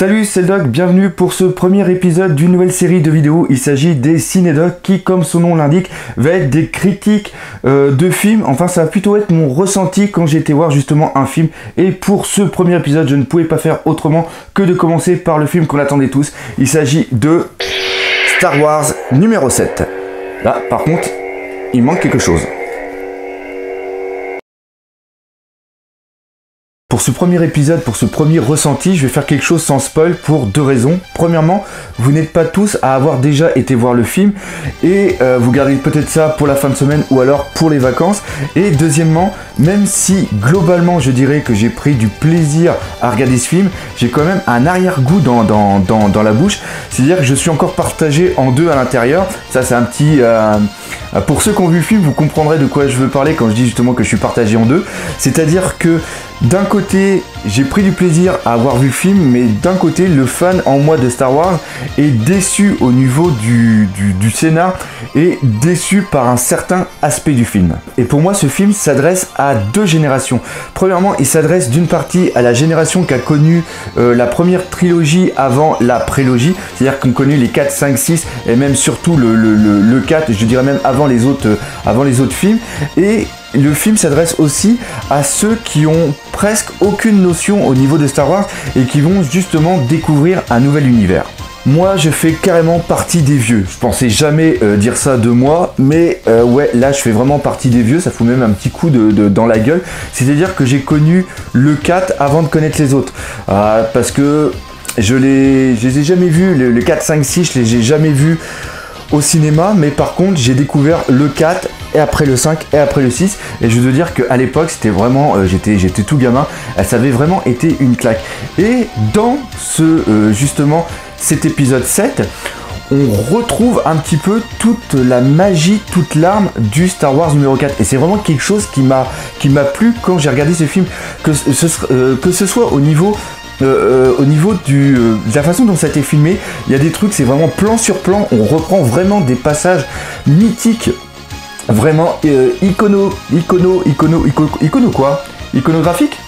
Salut, c'est le Doc, bienvenue pour ce premier épisode d'une nouvelle série de vidéos. Il s'agit des Cinédocs qui, comme son nom l'indique, va être des critiques de films. Enfin, ça va plutôt être mon ressenti quand j'ai été voir justement un film. Et pour ce premier épisode, je ne pouvais pas faire autrement que de commencer par le film qu'on attendait tous. Il s'agit de Star Wars numéro 7. Là, par contre, il manque quelque chose. Pour ce premier épisode, pour ce premier ressenti, je vais faire quelque chose sans spoil pour deux raisons. Premièrement, vous n'êtes pas tous à avoir déjà été voir le film et vous gardez peut-être ça pour la fin de semaine ou alors pour les vacances. Et deuxièmement, même si globalement je dirais que j'ai pris du plaisir à regarder ce film, j'ai quand même un arrière-goût dans la bouche. C'est-à-dire que je suis encore partagé en deux à l'intérieur. Ça c'est un petit... pour ceux qui ont vu le film, vous comprendrez de quoi je veux parler quand je dis justement que je suis partagé en deux. C'est-à-dire que d'un côté, j'ai pris du plaisir à avoir vu le film, mais d'un côté, le fan en moi de Star Wars est déçu au niveau du scénar et déçu par un certain aspect du film. Et pour moi, ce film s'adresse à deux générations. Premièrement, il s'adresse d'une partie à la génération qui a connu la première trilogie avant la prélogie, c'est-à-dire qu'on connu les 4, 5, 6 et même surtout le 4, je dirais même avant les autres films. Et le film s'adresse aussi à ceux qui ont presque aucune notion au niveau de Star Wars et qui vont justement découvrir un nouvel univers. Moi, je fais carrément partie des vieux. Je pensais jamais dire ça de moi, mais ouais, là, je fais vraiment partie des vieux. Ça fout même un petit coup dans la gueule. C'est-à-dire que j'ai connu le 4 avant de connaître les autres. Parce que je les ai jamais vus, le 4, 5, 6, je les ai jamais vus au cinéma, mais par contre j'ai découvert le 4 et après le 5 et après le 6 et je veux dire qu'à l'époque c'était vraiment j'étais tout gamin, ça avait vraiment été une claque. Et dans justement cet épisode 7, on retrouve un petit peu toute la magie, toute l'âme du Star Wars numéro 4 et c'est vraiment quelque chose qui m'a plu quand j'ai regardé ce film, que ce soit au niveau de la façon dont ça a été filmé. Il y a des trucs, c'est vraiment plan sur plan, on reprend vraiment des passages mythiques, vraiment iconographiques.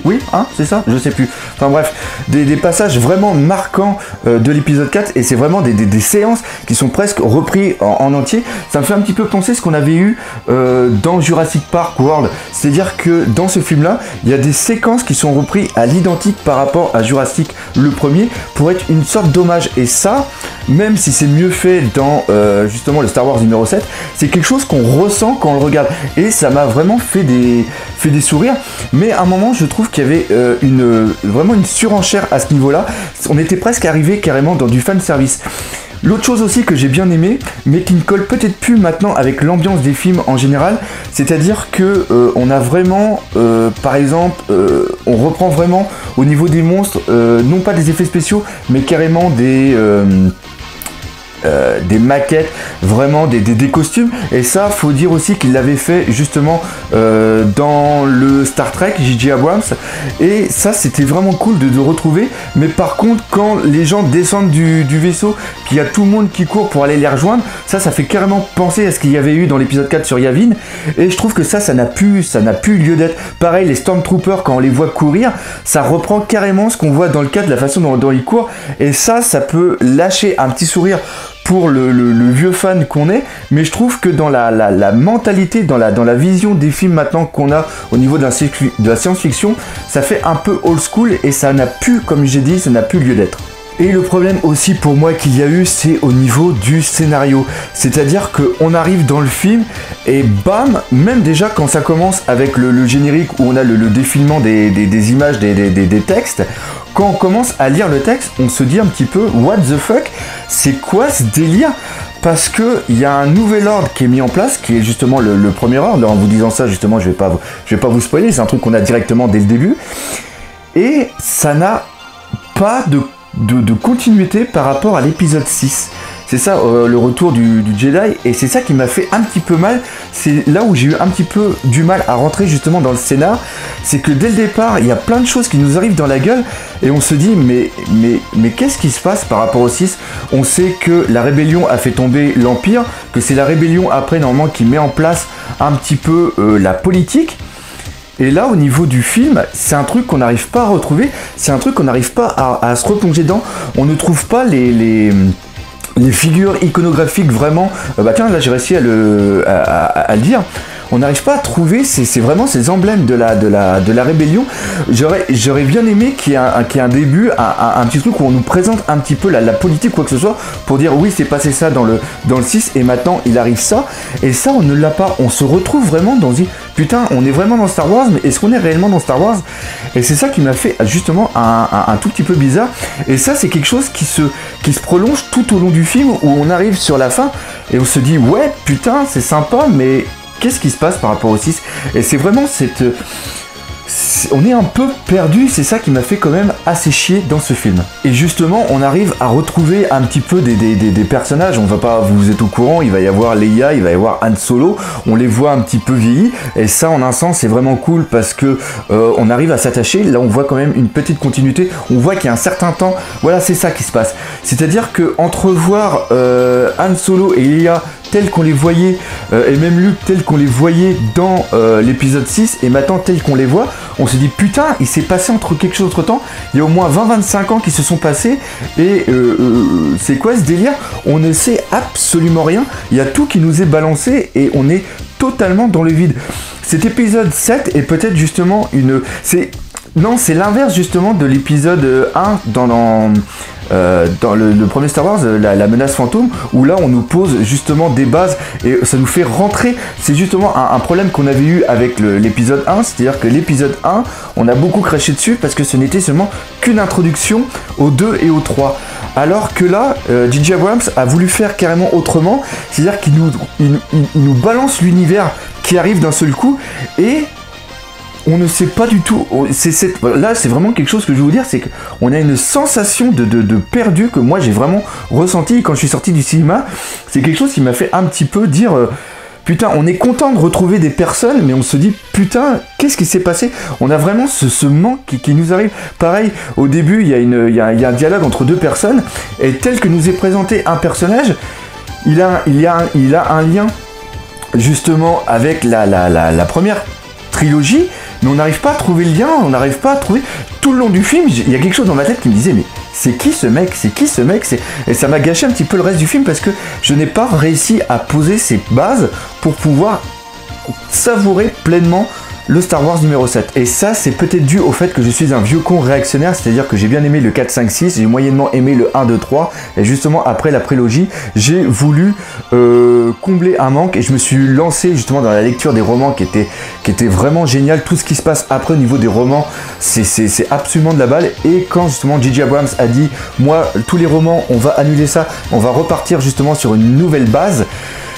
Oui, hein, c'est ça, je sais plus. Enfin bref, des passages vraiment marquants de l'épisode 4 et c'est vraiment des séances qui sont presque repris en entier. Ça me fait un petit peu penser ce qu'on avait eu dans Jurassic Park World. C'est-à-dire que dans ce film-là, il y a des séquences qui sont reprises à l'identique par rapport à Jurassic le premier pour être une sorte d'hommage. Et ça, même si c'est mieux fait dans justement le Star Wars numéro 7, c'est quelque chose qu'on ressent quand on le regarde. Et ça m'a vraiment fait des sourires. Mais à un moment, je trouve qu'il y avait vraiment une surenchère à ce niveau-là. On était presque arrivé carrément dans du fan service. L'autre chose aussi que j'ai bien aimé, mais qui ne colle peut-être plus maintenant avec l'ambiance des films en général, c'est-à-dire que on a vraiment, par exemple, on reprend vraiment au niveau des monstres, non pas des effets spéciaux, mais carrément des maquettes, vraiment des costumes. Et ça, faut dire aussi qu'il l'avait fait justement dans le Star Trek J.J. Abrams. Et ça, c'était vraiment cool de retrouver. Mais par contre, quand les gens descendent du vaisseau, qu'il y a tout le monde qui court pour aller les rejoindre, ça fait carrément penser à ce qu'il y avait eu dans l'épisode 4 sur Yavin. Et je trouve que ça n'a plus lieu d'être. Pareil, les Stormtroopers, quand on les voit courir, ça reprend carrément ce qu'on voit dans le 4, la façon dont ils courent. Et ça peut lâcher un petit sourire pour le vieux fan qu'on est, mais je trouve que dans la mentalité, dans la vision des films maintenant qu'on a au niveau de la science-fiction, ça fait un peu old school et ça n'a plus, comme j'ai dit, ça n'a plus lieu d'être. Et le problème aussi pour moi qu'il y a eu, c'est au niveau du scénario. C'est-à-dire qu'on arrive dans le film et bam, même déjà quand ça commence avec le générique où on a le défilement des images, des textes, quand on commence à lire le texte, on se dit un petit peu « What the fuck ? C'est quoi ce délire ?» Parce qu'il y a un nouvel ordre qui est mis en place, qui est justement le premier ordre. En vous disant ça, justement, je vais pas vous spoiler, c'est un truc qu'on a directement dès le début. Et ça n'a pas de continuité par rapport à l'épisode 6. C'est ça, le retour du Jedi, et c'est ça qui m'a fait un petit peu mal. C'est là où j'ai eu un petit peu du mal à rentrer justement dans le scénar. C'est que dès le départ, il y a plein de choses qui nous arrivent dans la gueule, et on se dit, mais qu'est-ce qui se passe par rapport au 6 ? On sait que la rébellion a fait tomber l'Empire, que c'est la rébellion après, normalement, qui met en place un petit peu la politique. Et là, au niveau du film, c'est un truc qu'on n'arrive pas à retrouver, c'est un truc qu'on n'arrive pas à se replonger dedans. On ne trouve pas les figures iconographiques vraiment. Bah tiens, là j'ai réussi à le dire. On n'arrive pas à trouver, c'est vraiment ces emblèmes de la rébellion. J'aurais bien aimé qu'il y ait un début, un petit truc où on nous présente un petit peu la politique, quoi que ce soit, pour dire oui, c'est passé ça dans le 6 et maintenant il arrive ça. Et ça, on ne l'a pas. On se retrouve vraiment dans une... Putain, on est vraiment dans Star Wars, mais est-ce qu'on est réellement dans Star Wars? Et c'est ça qui m'a fait justement un tout petit peu bizarre. Et ça, c'est quelque chose qui se prolonge tout au long du film, où on arrive sur la fin et on se dit ouais, putain, c'est sympa, mais... qu'est-ce qui se passe par rapport au 6? Et c'est vraiment cette... on est un peu perdu, c'est ça qui m'a fait quand même assez chier dans ce film. Et justement, on arrive à retrouver un petit peu des personnages, on va pas, vous êtes au courant, il va y avoir Leia, il va y avoir Han Solo, on les voit un petit peu vieillis, et ça en un sens c'est vraiment cool parce que on arrive à s'attacher, là on voit quand même une petite continuité, on voit qu'il y a un certain temps, voilà c'est ça qui se passe. C'est-à-dire que entrevoir Han Solo et Leia tels qu'on les voyait, et même Luke tel qu'on les voyait dans l'épisode 6, et maintenant tel qu'on les voit, on se dit putain, il s'est passé entre quelque chose entre temps, il y a au moins 20-25 ans qui se sont passés, et c'est quoi ce délire? On ne sait absolument rien, il y a tout qui nous est balancé, et on est totalement dans le vide. Cet épisode 7 est peut-être justement une... Non, c'est l'inverse justement de l'épisode 1 dans le premier Star Wars, la menace fantôme, où là on nous pose justement des bases et ça nous fait rentrer. C'est justement un problème qu'on avait eu avec l'épisode 1, c'est-à-dire que l'épisode 1, on a beaucoup craché dessus parce que ce n'était seulement qu'une introduction au 2 et au 3. Alors que là, J.J. Abrams a voulu faire carrément autrement, c'est-à-dire qu'il nous balance l'univers qui arrive d'un seul coup et... on ne sait pas du tout. Là, c'est vraiment quelque chose que je vais vous dire, c'est qu'on a une sensation de perdu que moi j'ai vraiment ressenti quand je suis sorti du cinéma. C'est quelque chose qui m'a fait un petit peu dire putain, on est content de retrouver des personnes, mais on se dit putain, qu'est-ce qui s'est passé? On a vraiment ce manque qui nous arrive. Pareil, au début, il y a un dialogue entre deux personnes, et tel que nous est présenté un personnage, il a un lien justement avec la première trilogie, mais on n'arrive pas à trouver le lien, on n'arrive pas à trouver... Tout le long du film, il y a quelque chose dans ma tête qui me disait, mais c'est qui ce mec? C'est qui ce mec? Et ça m'a gâché un petit peu le reste du film parce que je n'ai pas réussi à poser ces bases pour pouvoir savourer pleinement le Star Wars numéro 7. Et ça, c'est peut-être dû au fait que je suis un vieux con réactionnaire, c'est-à-dire que j'ai bien aimé le 4, 5, 6, j'ai moyennement aimé le 1, 2, 3, et justement après la prélogie, j'ai voulu combler un manque, et je me suis lancé justement dans la lecture des romans qui était vraiment génial. Tout ce qui se passe après au niveau des romans, c'est absolument de la balle, et quand justement J.J. Abrams a dit, moi, tous les romans, on va annuler ça, on va repartir justement sur une nouvelle base,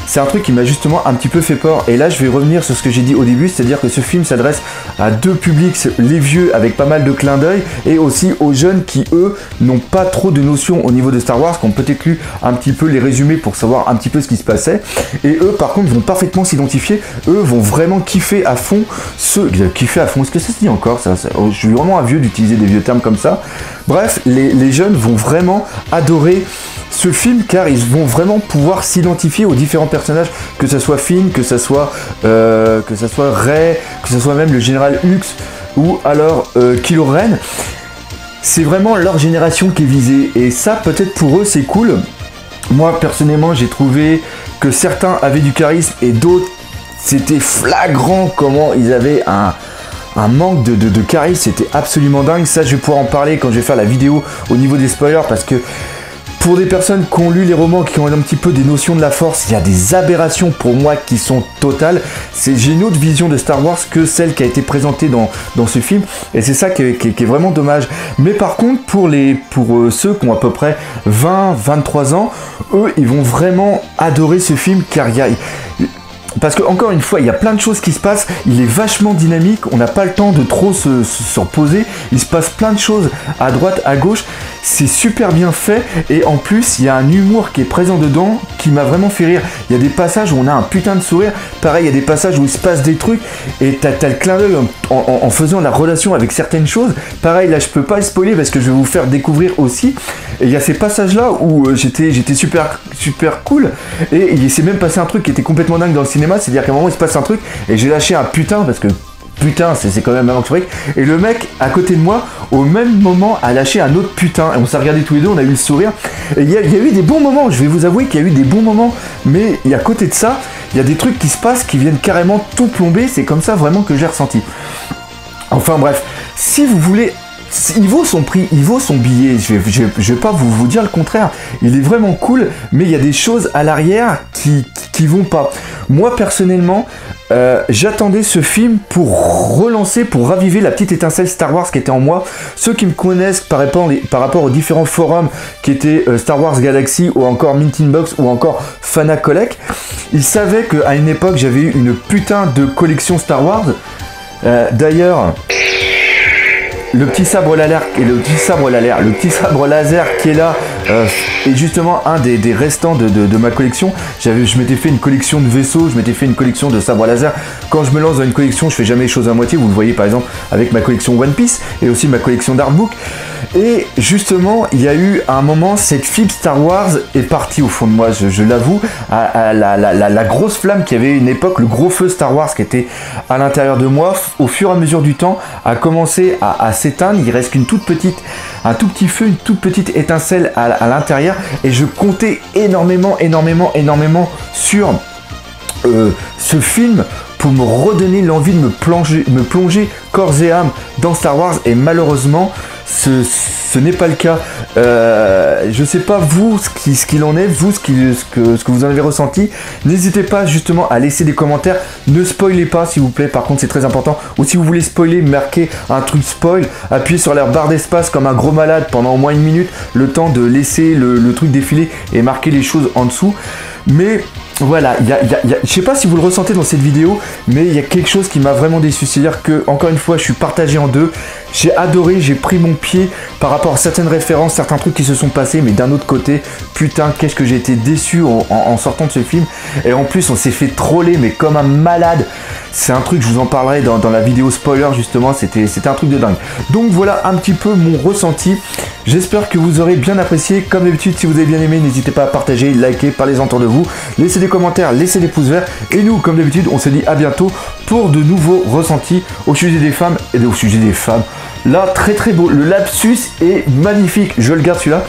c'est un truc qui m'a justement un petit peu fait peur. Et là, je vais revenir sur ce que j'ai dit au début, c'est-à-dire que ce film s'adresse à deux publics, les vieux avec pas mal de clins d'œil, et aussi aux jeunes qui, eux, n'ont pas trop de notions au niveau de Star Wars, qui ont peut-être lu un petit peu les résumés pour savoir un petit peu ce qui se passait. Et eux, par contre, vont parfaitement s'identifier. Eux vont vraiment kiffer à fond kiffer à fond, est-ce que ça se dit encore ça je suis vraiment un vieux d'utiliser des vieux termes comme ça. Bref, les jeunes vont vraiment adorer ce film car ils vont vraiment pouvoir s'identifier aux différents personnages, que ce soit Finn, que ce soit Rey, que ce soit même le général Hux ou alors Kylo Ren. C'est vraiment leur génération qui est visée et ça peut-être pour eux c'est cool. Moi personnellement j'ai trouvé que certains avaient du charisme et d'autres c'était flagrant comment ils avaient un manque de charisme, c'était absolument dingue. Ça je vais pouvoir en parler quand je vais faire la vidéo au niveau des spoilers parce que pour des personnes qui ont lu les romans, qui ont un petit peu des notions de la force, il y a des aberrations pour moi qui sont totales. J'ai une autre vision de Star Wars que celle qui a été présentée dans ce film. Et c'est ça qui est vraiment dommage. Mais par contre, pour ceux qui ont à peu près 20-23 ans, eux, ils vont vraiment adorer ce film car parce que encore une fois, il y a plein de choses qui se passent, il est vachement dynamique, on n'a pas le temps de trop se reposer, il se passe plein de choses à droite, à gauche, c'est super bien fait et en plus il y a un humour qui est présent dedans qui m'a vraiment fait rire. Il y a des passages où on a un putain de sourire, pareil il y a des passages où il se passe des trucs et t'as le clin d'œil en faisant la relation avec certaines choses. Pareil là je peux pas le spoiler parce que je vais vous faire découvrir aussi. Et il y a ces passages là où j'étais super cool et il s'est même passé un truc qui était complètement dingue dans le cinéma, c'est-à-dire qu'à un moment il se passe un truc et j'ai lâché un putain parce que putain, c'est quand même un truc. Et le mec à côté de moi, au même moment, a lâché un autre putain. Et on s'est regardé tous les deux, on a eu le sourire. Et il y a eu des bons moments, je vais vous avouer qu'il y a eu des bons moments. Mais à côté de ça, il y a des trucs qui se passent qui viennent carrément tout plomber. C'est comme ça vraiment que j'ai ressenti. Enfin bref, si vous voulez... Il vaut son prix, il vaut son billet, je vais pas vous dire le contraire, il est vraiment cool, mais il y a des choses à l'arrière qui vont pas. Moi personnellement, j'attendais ce film pour relancer, pour raviver la petite étincelle Star Wars qui était en moi. Ceux qui me connaissent par rapport aux différents forums qui étaient Star Wars Galaxy ou encore Mint Inbox ou encore Fana Collect, ils savaient qu'à une époque j'avais eu une putain de collection Star Wars. D'ailleurs... Le petit sabre laser qui est là est justement un des restants de ma collection. Je m'étais fait une collection de vaisseaux, je m'étais fait une collection de sabres laser. Quand je me lance dans une collection, je fais jamais les choses à moitié. Vous le voyez par exemple avec ma collection One Piece et aussi ma collection d'artbook. Et justement, il y a eu un moment, cette fibre Star Wars est partie au fond de moi, je l'avoue. La grosse flamme qui avait une époque, le gros feu Star Wars qui était à l'intérieur de moi, au fur et à mesure du temps, a commencé à s'éteindre. Il reste un tout petit feu, une toute petite étincelle à l'intérieur. Et je comptais énormément sur ce film pour me redonner l'envie de me plonger corps et âme dans Star Wars. Et malheureusement, ce n'est pas le cas. Je sais pas vous ce qu'il en est, vous ce que vous en avez ressenti. N'hésitez pas justement à laisser des commentaires. Ne spoilez pas s'il vous plaît, par contre c'est très important. Ou si vous voulez spoiler, marquez un truc spoil, appuyez sur la barre d'espace comme un gros malade pendant au moins 1 minute, le temps de laisser le truc défiler et marquer les choses en dessous. Mais voilà, je sais pas si vous le ressentez dans cette vidéo, mais il y a quelque chose qui m'a vraiment déçu. C'est-à-dire que, encore une fois, je suis partagé en deux. J'ai adoré, j'ai pris mon pied par rapport à certaines références, certains trucs qui se sont passés, mais d'un autre côté, putain, qu'est-ce que j'ai été déçu en sortant de ce film. Et en plus, on s'est fait troller, mais comme un malade. C'est un truc, je vous en parlerai dans la vidéo spoiler, justement, c'était un truc de dingue. Donc voilà un petit peu mon ressenti. J'espère que vous aurez bien apprécié. Comme d'habitude, si vous avez bien aimé, n'hésitez pas à partager, liker, parlez-en autour de vous. Laissez des commentaires, laissez des pouces verts. Et nous, comme d'habitude, on se dit à bientôt pour de nouveaux ressentis au sujet des femmes et au sujet des femmes. Là, très beau. Le lapsus est magnifique. Je le garde celui-là.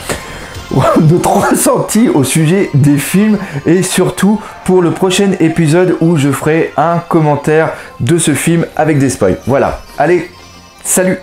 Notre ressenti au sujet des films et surtout pour le prochain épisode où je ferai un commentaire de ce film avec des spoils. Voilà. Allez, salut!